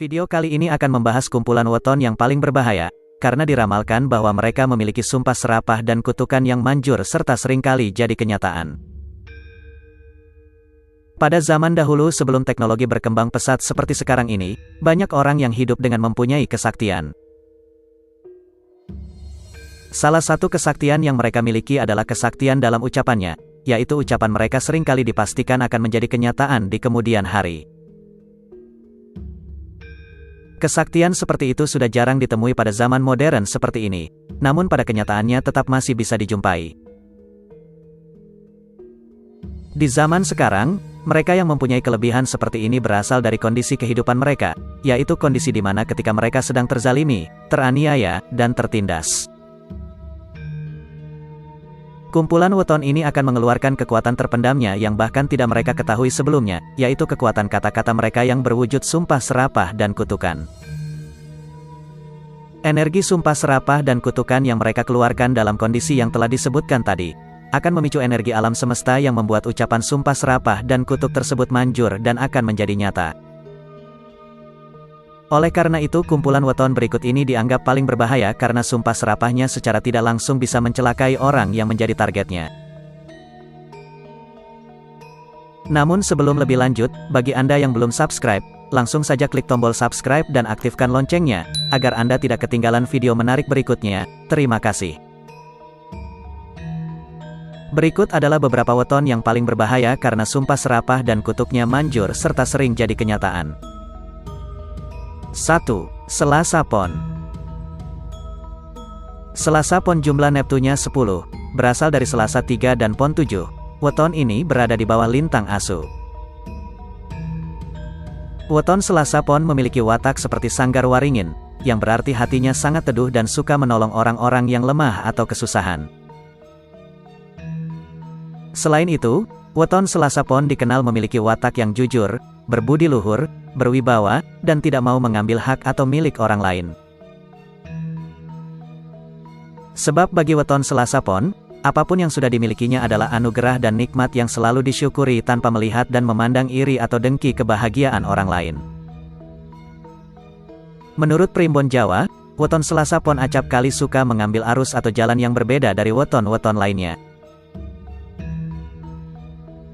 Video kali ini akan membahas kumpulan weton yang paling berbahaya, karena diramalkan bahwa mereka memiliki sumpah serapah dan kutukan yang manjur serta seringkali jadi kenyataan. Pada zaman dahulu sebelum teknologi berkembang pesat seperti sekarang ini, banyak orang yang hidup dengan mempunyai kesaktian. Salah satu kesaktian yang mereka miliki adalah kesaktian dalam ucapannya, yaitu ucapan mereka seringkali dipastikan akan menjadi kenyataan di kemudian hari. Kesaktian seperti itu sudah jarang ditemui pada zaman modern seperti ini, namun pada kenyataannya tetap masih bisa dijumpai. Di zaman sekarang, mereka yang mempunyai kelebihan seperti ini berasal dari kondisi kehidupan mereka, yaitu kondisi di mana ketika mereka sedang terzalimi, teraniaya, dan tertindas. Kumpulan weton ini akan mengeluarkan kekuatan terpendamnya yang bahkan tidak mereka ketahui sebelumnya, yaitu kekuatan kata-kata mereka yang berwujud sumpah serapah dan kutukan. Energi sumpah serapah dan kutukan yang mereka keluarkan dalam kondisi yang telah disebutkan tadi, akan memicu energi alam semesta yang membuat ucapan sumpah serapah dan kutuk tersebut manjur dan akan menjadi nyata. Oleh karena itu kumpulan weton berikut ini dianggap paling berbahaya karena sumpah serapahnya secara tidak langsung bisa mencelakai orang yang menjadi targetnya. Namun sebelum lebih lanjut, bagi Anda yang belum subscribe, langsung saja klik tombol subscribe dan aktifkan loncengnya, agar Anda tidak ketinggalan video menarik berikutnya. Terima kasih. Berikut adalah beberapa weton yang paling berbahaya karena sumpah serapah dan kutuknya manjur serta sering jadi kenyataan. 1. Selasa Pon. Selasa Pon jumlah Neptunya 10, berasal dari Selasa 3 dan Pon 7. Weton ini berada di bawah lintang Asu. Weton Selasa Pon memiliki watak seperti Sanggar Waringin, yang berarti hatinya sangat teduh dan suka menolong orang-orang yang lemah atau kesusahan. Selain itu, weton Selasa Pon dikenal memiliki watak yang jujur, berbudi luhur, berwibawa, dan tidak mau mengambil hak atau milik orang lain. Sebab bagi weton Selasa Pon, apapun yang sudah dimilikinya adalah anugerah dan nikmat yang selalu disyukuri tanpa melihat dan memandang iri atau dengki kebahagiaan orang lain. Menurut Primbon Jawa, weton Selasa Pon acap kali suka mengambil arus atau jalan yang berbeda dari weton-weton lainnya.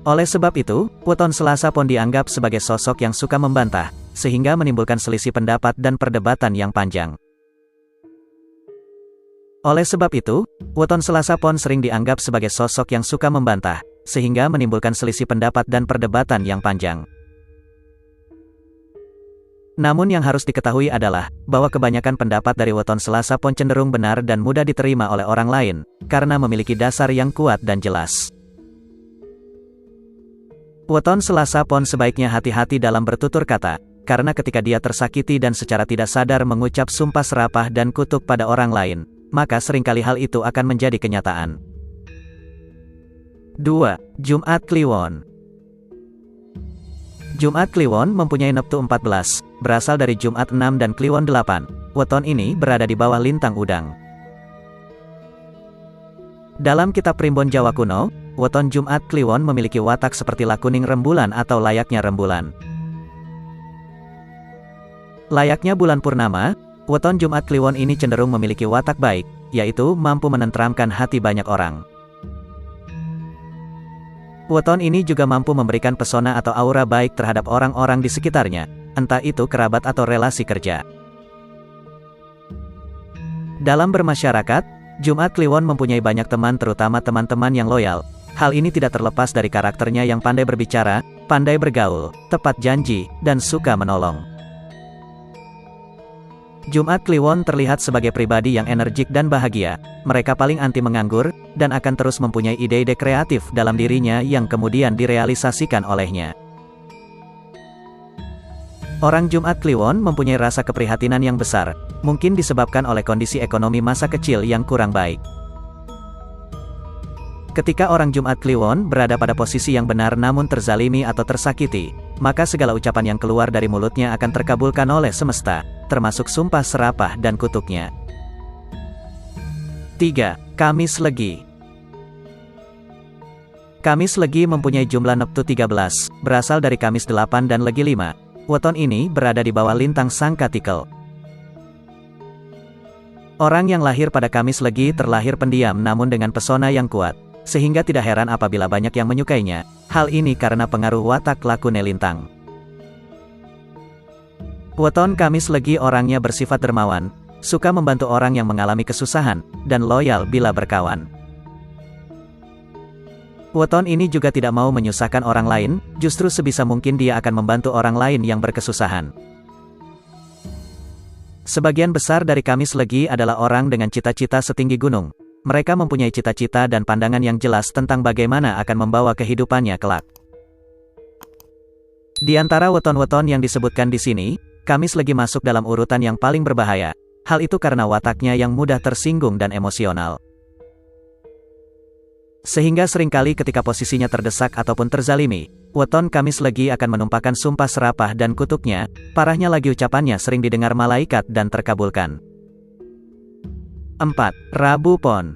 Oleh sebab itu, weton Selasa Pon dianggap sebagai sosok yang suka membantah, sehingga menimbulkan selisih pendapat dan perdebatan yang panjang. Oleh sebab itu, weton Selasa Pon sering dianggap sebagai sosok yang suka membantah, sehingga menimbulkan selisih pendapat dan perdebatan yang panjang. Namun yang harus diketahui adalah, bahwa kebanyakan pendapat dari weton Selasa Pon cenderung benar dan mudah diterima oleh orang lain, karena memiliki dasar yang kuat dan jelas. Weton Selasa Pon sebaiknya hati-hati dalam bertutur kata, karena ketika dia tersakiti dan secara tidak sadar mengucap sumpah serapah dan kutuk pada orang lain, maka seringkali hal itu akan menjadi kenyataan. 2. Jumat Kliwon. Jumat Kliwon mempunyai Neptu 14, berasal dari Jumat 6 dan Kliwon 8. Weton ini berada di bawah lintang Udang. Dalam kitab Primbon Jawa kuno, weton Jumat Kliwon memiliki watak seperti lakuning rembulan atau layaknya rembulan. Layaknya bulan purnama, weton Jumat Kliwon ini cenderung memiliki watak baik, yaitu mampu menenteramkan hati banyak orang. Weton ini juga mampu memberikan pesona atau aura baik terhadap orang-orang di sekitarnya, entah itu kerabat atau relasi kerja. Dalam bermasyarakat, Jumat Kliwon mempunyai banyak teman terutama teman-teman yang loyal. Hal ini tidak terlepas dari karakternya yang pandai berbicara, pandai bergaul, tepat janji, dan suka menolong. Jumat Kliwon terlihat sebagai pribadi yang energik dan bahagia. Mereka paling anti menganggur, dan akan terus mempunyai ide-ide kreatif dalam dirinya yang kemudian direalisasikan olehnya. Orang Jumat Kliwon mempunyai rasa keprihatinan yang besar, mungkin disebabkan oleh kondisi ekonomi masa kecil yang kurang baik. Ketika orang Jumat Kliwon berada pada posisi yang benar namun terzalimi atau tersakiti, maka segala ucapan yang keluar dari mulutnya akan terkabulkan oleh semesta, termasuk sumpah serapah dan kutuknya. 3. Kamis Legi. Kamis Legi mempunyai jumlah Neptu 13, berasal dari Kamis 8 dan Legi 5. weton ini berada di bawah lintang sang Katikel. Orang yang lahir pada Kamis Legi terlahir pendiam namun dengan pesona yang kuat, sehingga tidak heran apabila banyak yang menyukainya. Hal ini karena pengaruh watak lakune lintang. Weton Kamis Legi orangnya bersifat dermawan, suka membantu orang yang mengalami kesusahan, dan loyal bila berkawan. Weton ini juga tidak mau menyusahkan orang lain, justru sebisa mungkin dia akan membantu orang lain yang berkesusahan. Sebagian besar dari Kamis Legi adalah orang dengan cita-cita setinggi gunung. Mereka mempunyai cita-cita dan pandangan yang jelas tentang bagaimana akan membawa kehidupannya kelak. Di antara weton-weton yang disebutkan di sini, Kamis Legi masuk dalam urutan yang paling berbahaya. Hal itu karena wataknya yang mudah tersinggung dan emosional. Sehingga seringkali ketika posisinya terdesak ataupun terzalimi, weton Kamis Legi akan menumpahkan sumpah serapah dan kutuknya. Parahnya lagi ucapannya sering didengar malaikat dan terkabulkan. 4. Rabu Pon.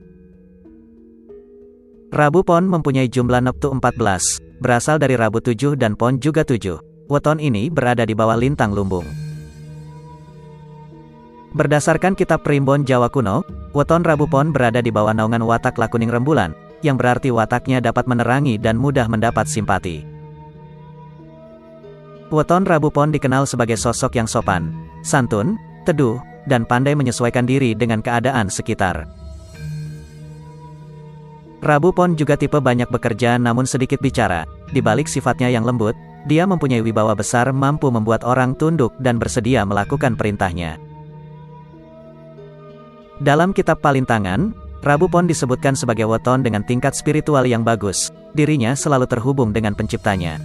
Rabu Pon mempunyai jumlah neptu 14, berasal dari Rabu 7 dan Pon juga 7. Weton ini berada di bawah lintang lumbung. Berdasarkan kitab Primbon Jawa kuno, weton Rabu Pon berada di bawah naungan watak lakuning rembulan, yang berarti wataknya dapat menerangi dan mudah mendapat simpati. Weton Rabu Pon dikenal sebagai sosok yang sopan, santun, teduh, dan pandai menyesuaikan diri dengan keadaan sekitar. Rabu Pon juga tipe banyak bekerja namun sedikit bicara. Di balik sifatnya yang lembut, dia mempunyai wibawa besar, mampu membuat orang tunduk dan bersedia melakukan perintahnya. Dalam kitab Palintangan, Rabu Pon disebutkan sebagai weton dengan tingkat spiritual yang bagus. Dirinya selalu terhubung dengan penciptanya.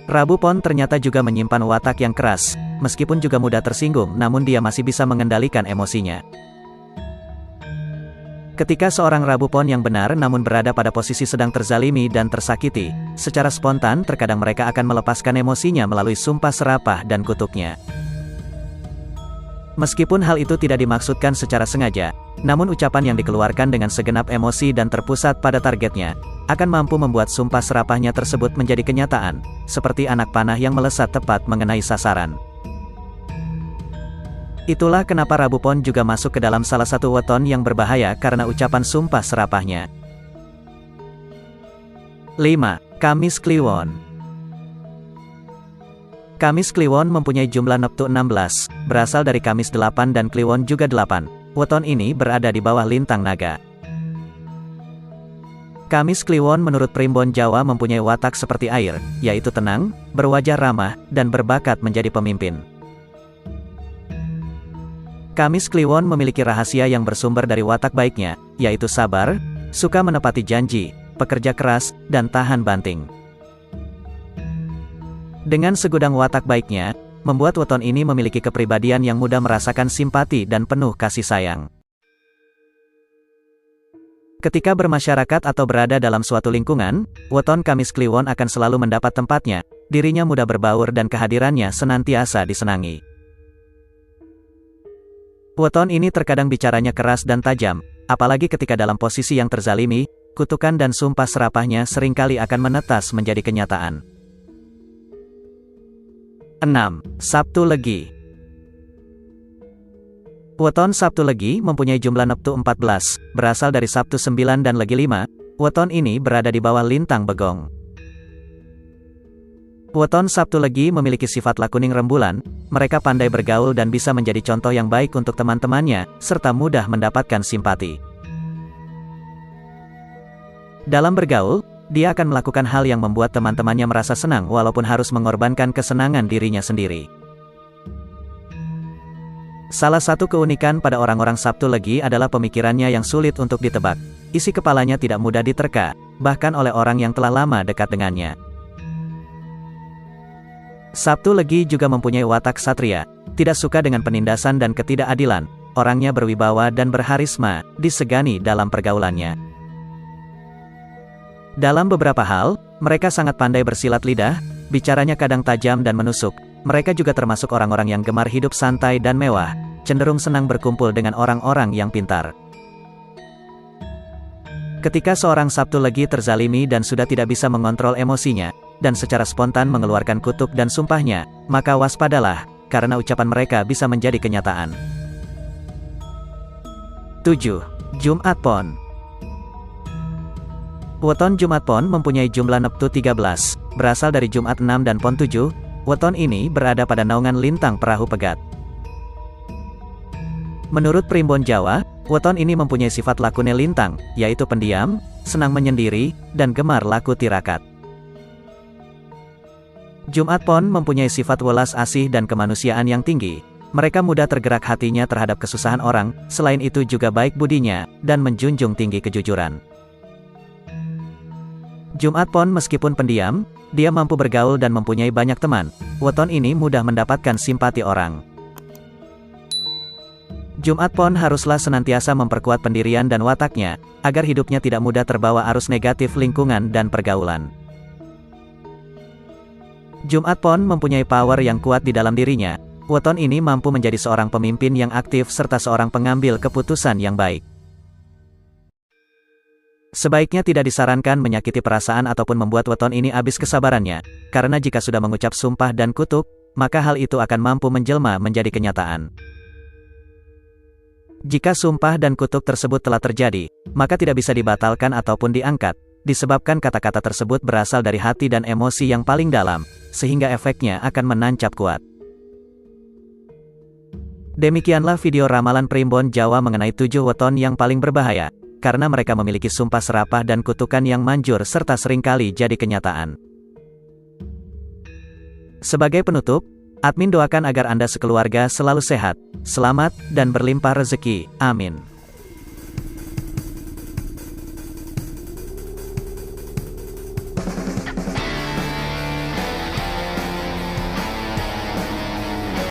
Rabu Pon ternyata juga menyimpan watak yang keras. Meskipun juga mudah tersinggung, namun dia masih bisa mengendalikan emosinya. Ketika seorang Rabu Pon yang benar namun berada pada posisi sedang terzalimi dan tersakiti, secara spontan terkadang mereka akan melepaskan emosinya melalui sumpah serapah dan kutuknya. Meskipun hal itu tidak dimaksudkan secara sengaja, namun ucapan yang dikeluarkan dengan segenap emosi dan terpusat pada targetnya, akan mampu membuat sumpah serapahnya tersebut menjadi kenyataan, seperti anak panah yang melesat tepat mengenai sasaran. Itulah kenapa Rabu Pon juga masuk ke dalam salah satu weton yang berbahaya karena ucapan sumpah serapahnya. 5. Kamis Kliwon. Kamis Kliwon mempunyai jumlah neptu 16, berasal dari Kamis 8 dan Kliwon juga 8. Weton ini berada di bawah lintang naga. Kamis Kliwon menurut Primbon Jawa mempunyai watak seperti air, yaitu tenang, berwajah ramah, dan berbakat menjadi pemimpin. Kamis Kliwon memiliki rahasia yang bersumber dari watak baiknya, yaitu sabar, suka menepati janji, pekerja keras, dan tahan banting. Dengan segudang watak baiknya, membuat weton ini memiliki kepribadian yang mudah merasakan simpati dan penuh kasih sayang. Ketika bermasyarakat atau berada dalam suatu lingkungan, weton Kamis Kliwon akan selalu mendapat tempatnya, dirinya mudah berbaur dan kehadirannya senantiasa disenangi. Weton ini terkadang bicaranya keras dan tajam, apalagi ketika dalam posisi yang terzalimi, kutukan dan sumpah serapahnya seringkali akan menetas menjadi kenyataan. 6. Sabtu Legi. Weton Sabtu Legi mempunyai jumlah neptu 14, berasal dari Sabtu 9 dan Legi 5. Weton ini berada di bawah lintang Begong. Weton Sabtu Legi memiliki sifat lakuning rembulan. Mereka pandai bergaul dan bisa menjadi contoh yang baik untuk teman-temannya, serta mudah mendapatkan simpati. Dalam bergaul, dia akan melakukan hal yang membuat teman-temannya merasa senang walaupun harus mengorbankan kesenangan dirinya sendiri. Salah satu keunikan pada orang-orang Sabtu Legi adalah pemikirannya yang sulit untuk ditebak. Isi kepalanya tidak mudah diterka, bahkan oleh orang yang telah lama dekat dengannya. Sabtu Legi juga mempunyai watak satria, tidak suka dengan penindasan dan ketidakadilan. Orangnya berwibawa dan berharisma, disegani dalam pergaulannya. Dalam beberapa hal, mereka sangat pandai bersilat lidah, bicaranya kadang tajam dan menusuk. Mereka juga termasuk orang-orang yang gemar hidup santai dan mewah, cenderung senang berkumpul dengan orang-orang yang pintar. Ketika seorang Sabtu Legi terzalimi dan sudah tidak bisa mengontrol emosinya, dan secara spontan mengeluarkan kutuk dan sumpahnya, maka waspadalah, karena ucapan mereka bisa menjadi kenyataan. 7. Jumat Pon. Weton Jumat Pon mempunyai jumlah neptu 13, berasal dari Jumat 6 dan Pon 7, weton ini berada pada naungan lintang perahu pegat. Menurut Primbon Jawa, weton ini mempunyai sifat lakune lintang, yaitu pendiam, senang menyendiri, dan gemar laku tirakat. Jumat Pon mempunyai sifat welas asih dan kemanusiaan yang tinggi. Mereka mudah tergerak hatinya terhadap kesusahan orang, selain itu juga baik budinya, dan menjunjung tinggi kejujuran. Jumat Pon meskipun pendiam, dia mampu bergaul dan mempunyai banyak teman. Weton ini mudah mendapatkan simpati orang. Jumat Pon haruslah senantiasa memperkuat pendirian dan wataknya, agar hidupnya tidak mudah terbawa arus negatif lingkungan dan pergaulan. Jumat Pon mempunyai power yang kuat di dalam dirinya. Weton ini mampu menjadi seorang pemimpin yang aktif serta seorang pengambil keputusan yang baik. Sebaiknya tidak disarankan menyakiti perasaan ataupun membuat weton ini habis kesabarannya, karena jika sudah mengucap sumpah dan kutuk, maka hal itu akan mampu menjelma menjadi kenyataan. Jika sumpah dan kutuk tersebut telah terjadi, maka tidak bisa dibatalkan ataupun diangkat, disebabkan kata-kata tersebut berasal dari hati dan emosi yang paling dalam, sehingga efeknya akan menancap kuat. Demikianlah video ramalan Primbon Jawa mengenai 7 weton yang paling berbahaya, karena mereka memiliki sumpah serapah dan kutukan yang manjur serta seringkali jadi kenyataan. Sebagai penutup, admin doakan agar Anda sekeluarga selalu sehat, selamat, dan berlimpah rezeki. Amin.